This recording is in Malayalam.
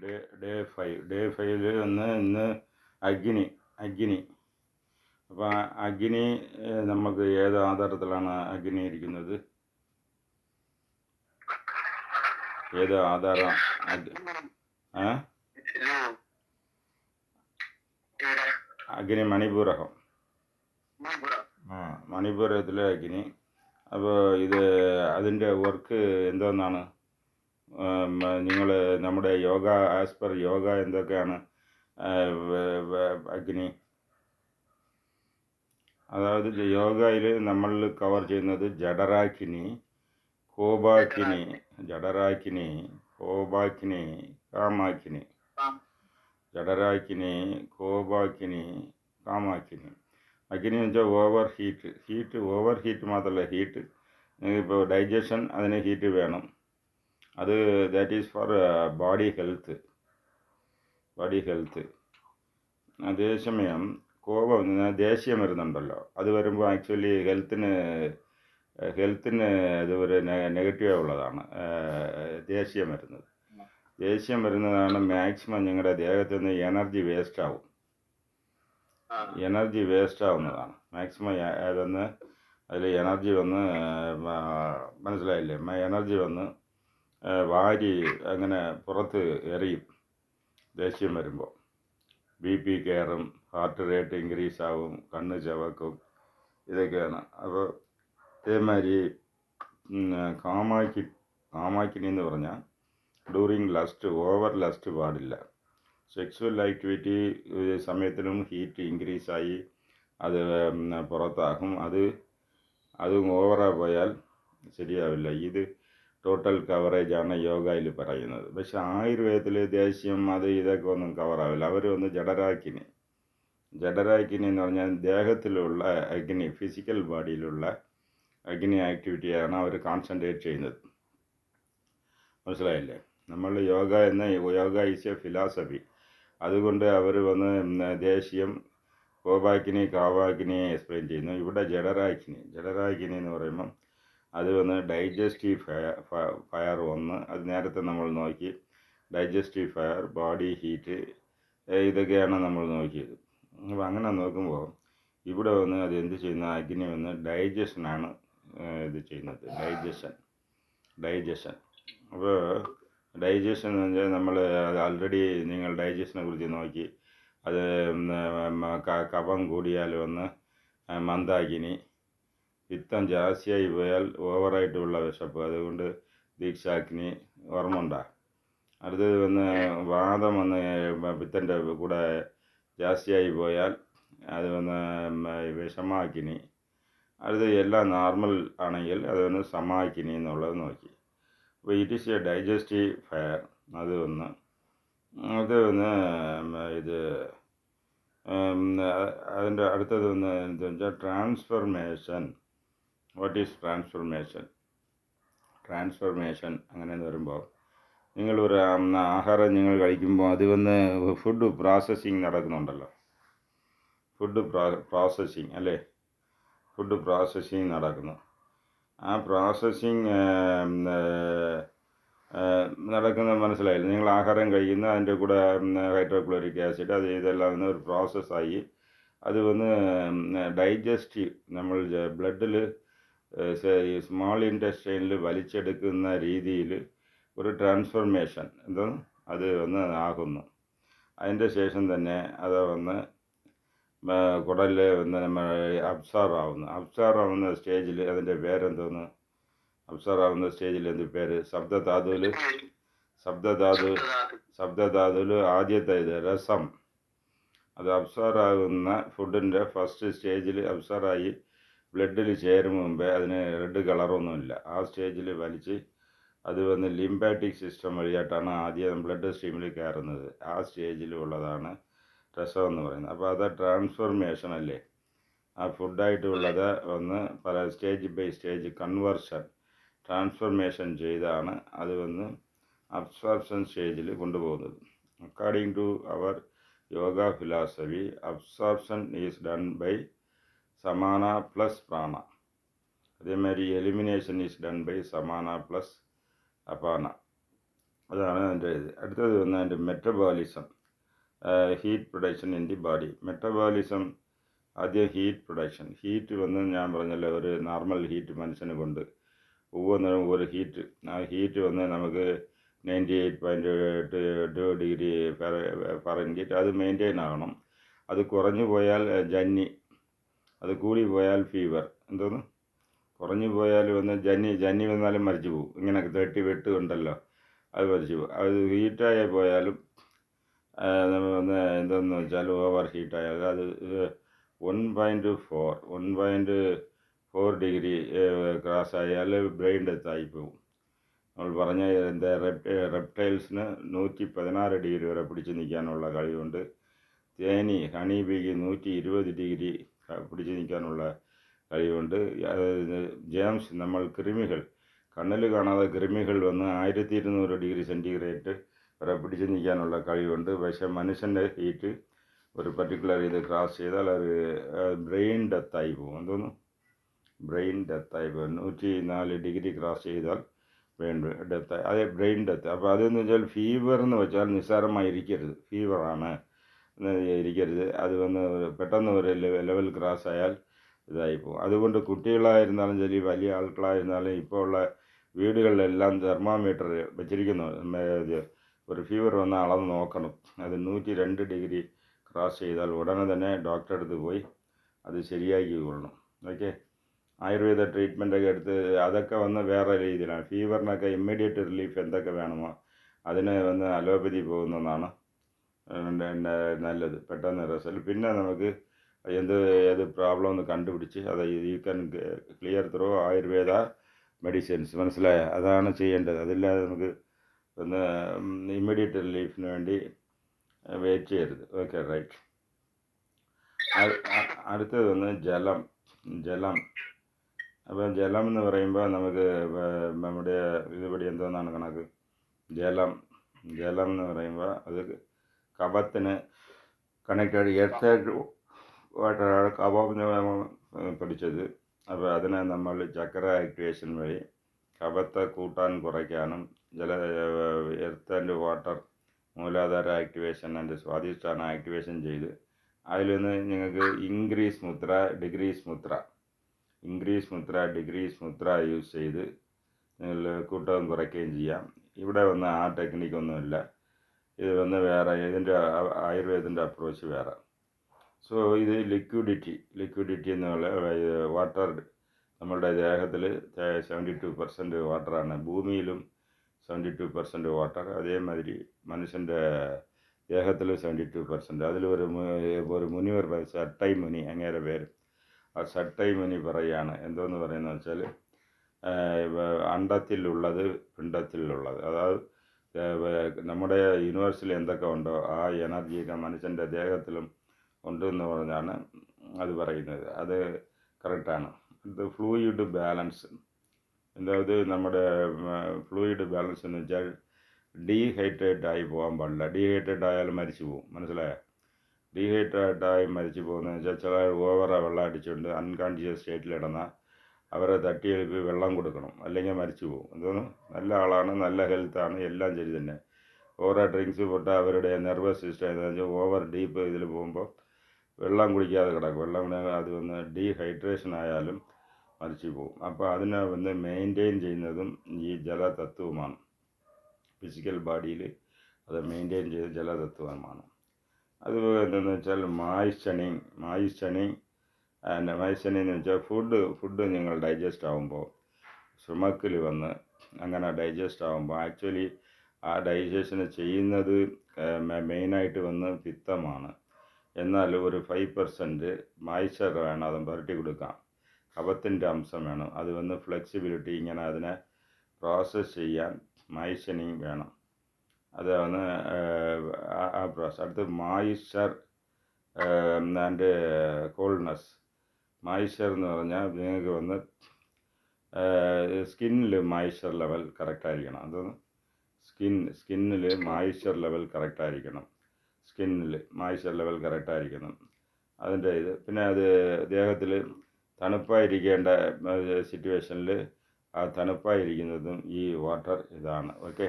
ഡേ 5 ഇന്ന് അഗ്നി. അപ്പോൾ അഗ്നി നമുക്ക് ഏത് ആധാരത്തിലാണ് അഗ്നി ഇരിക്കുന്നത്? ഏത് ആധാരം? അഗ്നി മണിപൂരകം. മണിപൂരകത്തിലെ അഗ്നി. അപ്പോൾ അതിൻ്റെ വർക്ക് എന്തോന്നാണ്? നിങ്ങൾ നമ്മുടെ യോഗ, ആസ് പെർ യോഗ എന്തൊക്കെയാണ് അഗ്നി? അതായത് യോഗയിൽ നമ്മൾ കവർ ചെയ്യുന്നത് ജഠരാഗ്നി, കോപാഗ്നി, കാമാഗ്നി. ജഠരാഗ്നി, കോപാഗ്നി, കാമാഗ്നി. അഗ്നി എന്ന് വെച്ചാൽ ഓവർ ഹീറ്റ് മാത്രമല്ല, ഇപ്പോൾ ഡൈജഷൻ, അതിന് ഹീറ്റ് വേണം. അത് that is for body health. അതേസമയം ദേഷ്യം വരുന്നുണ്ടല്ലോ, അത് വരുമ്പോൾ ആക്ച്വലി ഹെൽത്തിന് അത് ഒരു നെഗറ്റീവ് ഉള്ളതാണ്. ദേഷ്യം വരുന്നതാണ് മാക്സിമം നിങ്ങളുടെ ദേഹത്ത് നിന്ന് എനർജി വേസ്റ്റ് ആവുന്നതാണ്. മാക്സിമം അതിൽ എനർജി വന്ന്, മനസ്സിലായില്ലേ? എനർജി വന്ന് വാരി അങ്ങനെ പുറത്ത് എറിയും ദേഷ്യം വരുമ്പോൾ. BP കയറും, ഹാർട്ട് റേറ്റ് ഇൻക്രീസ് ആവും, കണ്ണ് ചവക്കും, ഇതൊക്കെയാണ്. അപ്പോൾ ഇതേമാതിരി കാമാഗ്നി എന്ന് പറഞ്ഞാൽ ഡ്യൂറിങ് ഓവർ ലസ്റ്റ് പാടില്ല. സെക്സ്വൽ ആക്ടിവിറ്റി സമയത്തിലും ഹീറ്റ് ഇൻക്രീസായി അത് പുറത്താകും. അതും ഓവറായി പോയാൽ ശരിയാവില്ല. ഇത് ടോട്ടൽ കവറേജാണ് യോഗയിൽ പറയുന്നത്. പക്ഷെ ആയുർവേദത്തിൽ ദേഷ്യം ഇതൊക്കെ ഒന്നും കവറാവില്ല. അവരൊന്ന് ജഠരാഗ്നി എന്ന് പറഞ്ഞാൽ ദേഹത്തിലുള്ള അഗ്നി, ഫിസിക്കൽ ബോഡിയിലുള്ള അഗ്നി ആക്ടിവിറ്റിയാണ് അവർ കോൺസെൻട്രേറ്റ് ചെയ്യുന്നത്. മനസ്സിലായില്ലേ? നമ്മൾ യോഗ ഈസ് എ ഫിലോസഫി. അതുകൊണ്ട് അവർ വന്ന് ദേഷ്യം, കോപാഗ്നി, കാവാഗ്നിയെ എക്സ്പ്ലെയിൻ ചെയ്യുന്നു. ഇവിടെ ജഠരാഗ്നി എന്ന് പറയുമ്പം അത് വന്ന് ഡൈജസ്റ്റീവ് ഫയർ ഒന്ന്. അത് നേരത്തെ നമ്മൾ നോക്കി. ഡൈജസ്റ്റീവ് ഫയർ, ബോഡി ഹീറ്റ്, ഇതൊക്കെയാണ് നമ്മൾ നോക്കിയത്. അപ്പോൾ അങ്ങനെ നോക്കുമ്പോൾ ഇവിടെ വന്ന് അത് എന്ത് ചെയ്യുന്ന, അഗ്നി വന്ന് ഡൈജഷനാണ് ഇത് ചെയ്യുന്നത്. ഡൈജഷൻ. അപ്പോൾ ഡൈജഷൻ എന്ന് പറഞ്ഞാൽ നമ്മൾ ആൾറെഡി നിങ്ങൾ ഡൈജഷനെ കുറിച്ച് നോക്കി. അത് കഫം കൂടിയാൽ വന്ന് മന്ദാഗ്നി, പിത്തം ജാസ്തിയായി പോയാൽ ഓവറായിട്ടുള്ള വിശപ്പ്, അതുകൊണ്ട് ദീക്ഷാഗ്നി. ഓർമ്മ. അടുത്തത് വന്ന് വാദം വന്ന് പിത്തൻ്റെ കൂടെ ജാസ്തിയായി പോയാൽ അത് വന്ന് വിഷമാഗ്നി. അടുത്ത് എല്ലാം നോർമൽ ആണെങ്കിൽ അത് വന്ന് സമാഗ്നി എന്നുള്ളത് നോക്കി. അപ്പോൾ it is a digestive fire. അത് വന്ന് ഇത് അതിൻ്റെ അടുത്തത് വന്ന് എന്താ വെച്ചാൽ ട്രാൻസ്ഫർമേഷൻ. What is transformation? അങ്ങനെയെന്ന് വരുമ്പോൾ നിങ്ങളൊരു ആഹാരം നിങ്ങൾ കഴിക്കുമ്പോൾ അത് വന്ന് ഫുഡ് പ്രോസസ്സിങ് നടക്കുന്നുണ്ടല്ലോ. ഫുഡ് പ്രോസസ്സിങ് നടക്കുന്നു. ആ പ്രോസസ്സിങ് നടക്കുന്നത് മനസ്സിലായില്ല? നിങ്ങൾ ആഹാരം കഴിക്കുന്ന അതിൻ്റെ കൂടെ ഹൈഡ്രോക്ലോറിക് ആസിഡ് ഇതെല്ലാം വന്ന് ഒരു പ്രോസസ്സായി അത് വന്ന് ഡൈജസ്റ്റീവ്, നമ്മൾ ബ്ലഡിൽ സ്മോൾ ഇൻറ്റസ്റ്റൈനിൽ വലിച്ചെടുക്കുന്ന രീതിയിൽ ഒരു ട്രാൻസ്ഫർമേഷൻ അത് വന്ന് ആകുന്നു. അതിൻ്റെ ശേഷം തന്നെ അത് വന്ന് കുടലിൽ വന്ന് നമ്മൾ അബ്സോർവ് ആവുന്ന സ്റ്റേജിൽ അതിൻ്റെ പേരെന്തോന്ന്? അബ്സോർവ് സ്റ്റേജിൽ എന്ത് പേര്? ശബ്ദധാതുവിൽ ആദ്യത്തെ രസം. അത് അബ്സോർവ് ഫുഡിൻ്റെ ഫസ്റ്റ് സ്റ്റേജിൽ അബ്സോർവായി ബ്ലഡിൽ ചേരും മുമ്പേ അതിന് റെഡ് കളറൊന്നുമില്ല. ആ സ്റ്റേജിൽ വലിച്ച് അത് വന്ന് ലിംഫാറ്റിക് സിസ്റ്റം വഴിയായിട്ടാണ് ആദ്യം ബ്ലഡ് സ്ട്രീമിൽ കയറുന്നത്. ആ സ്റ്റേജിലുള്ളതാണ് രസം എന്ന് പറയുന്നത്. അപ്പോൾ അത് ട്രാൻസ്ഫോർമേഷൻ അല്ലേ? ആ ഫുഡായിട്ടുള്ളത് വന്ന് പല സ്റ്റേജ് ബൈ സ്റ്റേജ് ട്രാൻസ്ഫോർമേഷൻ ചെയ്താണ് അത് വന്ന് അബ്സോർപ്ഷൻ സ്റ്റേജിൽ കൊണ്ടുപോകുന്നത്. According to our yoga philosophy, absorption is done by samana plus prana. അതേമാതിരി elimination is done by samana plus apana. അതാണ് അതിൻ്റെ ഇത്. അടുത്തത് വന്ന് അതിൻ്റെ metabolism, heat production in the body. Metabolism ആദ്യം ഹീറ്റ് പ്രൊഡക്ഷൻ. ഹീറ്റ് വന്ന് ഞാൻ പറഞ്ഞല്ലോ, ഒരു നോർമൽ ഹീറ്റ് മനുഷ്യന് കൊണ്ട് ഒவ்வொன்றுം ഒരു ഹീറ്റ്. ആ ഹീറ്റ് വന്ന് നമുക്ക് 98.2 ഡിഗ്രി ഫാരൻഹീറ്റ് അത് മെയിൻറ്റെയിൻ ആകണം. അത് കുറഞ്ഞു പോയാൽ ജന്നി, അത് കൂടി പോയാൽ ഫീവർ. എന്തോന്ന് കുറഞ്ഞു പോയാൽ വന്ന് ജന്നി വന്നാലും മരിച്ചു പോകും. ഇങ്ങനെ 38 ഉണ്ടല്ലോ, അത് മരിച്ചു പോകും. അത് ഹീറ്റായി പോയാലും നമ്മൾ വന്ന് എന്തെന്ന് വെച്ചാൽ ഓവർ ഹീറ്റായാൽ അത് 1.4 ഡിഗ്രി ക്രാസ് ആയാൽ ബ്രെയിൻ ഡെത്ത് ആയി പോകും. നമ്മൾ പറഞ്ഞ എന്താ റെപ്റ്റൈൽസിന് 116 ഡിഗ്രി വരെ പിടിച്ച് നിൽക്കാനുള്ള കഴിവുണ്ട്. ഹണി ബീക്ക് 120 ഡിഗ്രി പിടിച്ച് നിൽക്കാനുള്ള കഴിവുണ്ട്. ജേംസ്, നമ്മൾ കൃമികൾ, കണ്ണിൽ കാണാതെ കൃമികൾ വന്ന് 1200 ഡിഗ്രി സെൻറ്റിഗ്രേഡ് വരെ പിടിച്ച് നിൽക്കാനുള്ള കഴിവുണ്ട്. പക്ഷേ മനുഷ്യൻ്റെ ഹീറ്റ് ഒരു പർട്ടിക്കുലർ ഇത് ക്രാസ് ചെയ്താൽ അത് ബ്രെയിൻ ഡെത്തായി പോകും. എന്തോന്നു ബ്രെയിൻ ഡെത്തായി പോകും. 104 ഡിഗ്രി ക്രാസ് ചെയ്താൽ ബ്രെയിൻ ഡെത്ത്, അതേ ബ്രെയിൻ ഡെത്ത്. അപ്പോൾ അതെന്ന് വെച്ചാൽ ഫീവർ എന്ന് വെച്ചാൽ നിസ്സാരമായി ഇരിക്കരുത്. ഫീവറാണ് ഇരിക്കരുത്. അത് വന്ന് പെട്ടെന്ന് ഒരു ലെവൽ ക്രാസ് ആയാൽ ഇതായി പോകും. അതുകൊണ്ട് കുട്ടികളായിരുന്നാലും ശരി, വലിയ ആൾക്കാരായിരുന്നാലും ഇപ്പോൾ ഉള്ള വീടുകളിലെല്ലാം തെർമോമീറ്റർ വെച്ചിരിക്കുന്നു. ഒരു ഫീവർ വന്ന് അളന്ന് നോക്കണം. അത് 102 ഡിഗ്രി ക്രാസ് ചെയ്താൽ ഉടനെ തന്നെ ഡോക്ടറെ അടുത്ത് പോയി അത് ശരിയാക്കി കൊള്ളണം. ഓക്കെ. ആയുർവേദ ട്രീറ്റ്മെൻറ്റൊക്കെ എടുത്ത് അതൊക്കെ വന്ന് വേറെ രീതിയിലാണ്. ഫീവറിനൊക്കെ ഇമ്മീഡിയറ്റ് റിലീഫ് എന്തൊക്കെ വേണമോ അതിന് വന്ന് അലോപ്പതി പോകുന്നതാണ് നല്ലത്, പെട്ടെന്ന് റിസൾട്ട്. പിന്നെ നമുക്ക് ഏത് പ്രോബ്ലം ഒന്ന് കണ്ടുപിടിച്ച് അത് you can clear through Ayurveda medicines. മനസ്സിലായ? അതാണ് ചെയ്യേണ്ടത്. അതില്ലാതെ നമുക്ക് ഒന്ന് ഇമ്മീഡിയറ്റ് റിലീഫിന് വേണ്ടി വെയിറ്റ് ചെയ്യരുത്. Okay, right. അടുത്തത് വന്ന് ജലം. അപ്പം ജലം എന്ന് പറയുമ്പോൾ നമുക്ക് നമ്മുടെ ഇതുപടി എന്തോന്നാണ് കണക്ക്. ജലം എന്ന് പറയുമ്പോൾ അത് കഫത്തിന് കണക്റ്റഡ് എർത്ത് വാട്ടറാണ് കഫം പഠിച്ചത്. അപ്പോൾ അതിനെ നമ്മൾ ചക്ര ആക്ടിവേഷൻ വഴി കഫത്തെ കൂട്ടാൻ കുറയ്ക്കാനും earth and water Muladhara activation and Swadhisthana activation ചെയ്ത് അതിൽ നിന്ന് നിങ്ങൾക്ക് ഇൻക്രീസ് മുദ്ര, ഡിഗ്രീസ് മുദ്ര യൂസ് ചെയ്ത് നിങ്ങൾ കൂട്ടവും കുറയ്ക്കുകയും ചെയ്യാം. ഇവിടെ വന്ന് ആ ടെക്നിക്കൊന്നുമില്ല. ഇത് വന്ന് വേറെ ഇതിൻ്റെ ആയുർവേദത്തിൻ്റെ അപ്രോച്ച് വേറെ. സോ ഇത് ലിക്വിഡിറ്റി എന്നുള്ള വാട്ടർ, നമ്മളുടെ ദേഹത്തിൽ 72% വാട്ടറാണ്. ഭൂമിയിലും 72% വാട്ടർ. അതേമാതിരി മനുഷ്യൻ്റെ ദേഹത്തിൽ 72%. അതിലൊരു മുനിവർ സട്ടൈ മുനി, അങ്ങേരെ പേര്. ആ സട്ടൈ മുനി പറയുകയാണ് എന്തോന്ന് പറയുന്നത് വെച്ചാൽ അണ്ടത്തിലുള്ളത് പിണ്ടത്തിലുള്ളത്. അതായത് നമ്മുടെ യൂണിവേഴ്സിൽ എന്തൊക്കെ ഉണ്ടോ ആ എനർജിയൊക്കെ മനുഷ്യൻ്റെ ദേഹത്തിലും ഉണ്ട് എന്ന് പറഞ്ഞാണ് അത് പറയുന്നത്. അത് കറക്റ്റാണ്. ഇത് ഫ്ലൂയിഡ് ബാലൻസ്. എന്തായത് നമ്മുടെ ഫ്ലൂയിഡ് ബാലൻസ് എന്ന് വെച്ചാൽ ഡീഹൈഡ്രേറ്റ് ആയി പോകാൻ പാടില്ല. ഡീഹൈഡ്രേറ്റ് ആയാലും മരിച്ചു പോകും. മനസ്സിലായോ? ഡീഹൈഡ്രേറ്റായി മരിച്ചു പോകുന്നതെന്ന് വെച്ചാൽ ചില ഓവറാ വെള്ളം അടിച്ചുകൊണ്ട് അൺകോൺഷ്യസ് സ്റ്റേറ്റിലിടന്നാൽ അവരെ തട്ടിയെഴുപ്പി വെള്ളം കൊടുക്കണം, അല്ലെങ്കിൽ മരിച്ചു പോകും. എന്തോന്ന് നല്ല ആളാണ്, നല്ല ഹെൽത്താണ്, എല്ലാം ശരി തന്നെ. ഓരോ ഡ്രിങ്ക്സ് പൊട്ടാൽ അവരുടെ നെർവസ് സിസ്റ്റം എന്താണെന്ന് വെച്ചാൽ ഓവർ ഡീപ്പ് ഇതിൽ പോകുമ്പോൾ വെള്ളം കുടിക്കാതെ കിടക്കും. വെള്ളം അത് വന്ന് ഡീഹൈഡ്രേഷൻ ആയാലും മരിച്ചു പോകും. അപ്പോൾ അതിനെ വന്ന് മെയിൻറ്റെയിൻ ചെയ്യുന്നതും ഈ ജലതത്വമാണ്. ഫിസിക്കൽ ബോഡിയിൽ അത് മെയിൻറ്റെയിൻ ചെയ്ത് ജലതത്വമാണ്. അതുപോലെ എന്താണെന്ന് വെച്ചാൽ മായ്സ്റ്റനിങ് എന്ന് വെച്ചാൽ ഫുഡ് നിങ്ങൾ ഡൈജസ്റ്റ് ആകുമ്പോൾ സ്tomachൽ വന്ന് അങ്ങനെ ഡൈജസ്റ്റ് ആകുമ്പോൾ ആക്ച്വലി ആ ഡൈജഷന് ചെയ്യുന്നത് മെയിനായിട്ട് വന്ന് പിത്തമാണ്. എന്നാൽ ഒരു 5% മായ്ച്ചർ വേണം, അതും പുരട്ടി കൊടുക്കാം. കഫത്തിൻ്റെ അംശം വേണം. അത് വന്ന് ഫ്ലെക്സിബിലിറ്റി, ഇങ്ങനെ അതിനെ പ്രോസസ്സ് ചെയ്യാൻ മായ്സ്റ്റനിങ് വേണം. അതാണ് ആ പ്രോസസ്. അടുത്ത് മായ്ച്ചർ ആൻഡ് കോൾഡ്നെസ്. മായ്ച്ചർ എന്ന് പറഞ്ഞാൽ നിങ്ങൾക്ക് വന്ന് സ്കിന്നിൽ മായ്ച്ചർ ലെവൽ കറക്റ്റായിരിക്കണം. അതൊന്ന് സ്കിന്നിൽ മായ്ച്ചർ ലെവൽ കറക്റ്റായിരിക്കണം. അതിൻ്റെ ഇത്. പിന്നെ അത് ദേഹത്തിൽ തണുപ്പായിരിക്കേണ്ട സിറ്റുവേഷനിൽ ആ തണുപ്പായിരിക്കുന്നതും ഈ വാട്ടർ ഇതാണ്. ഓക്കെ.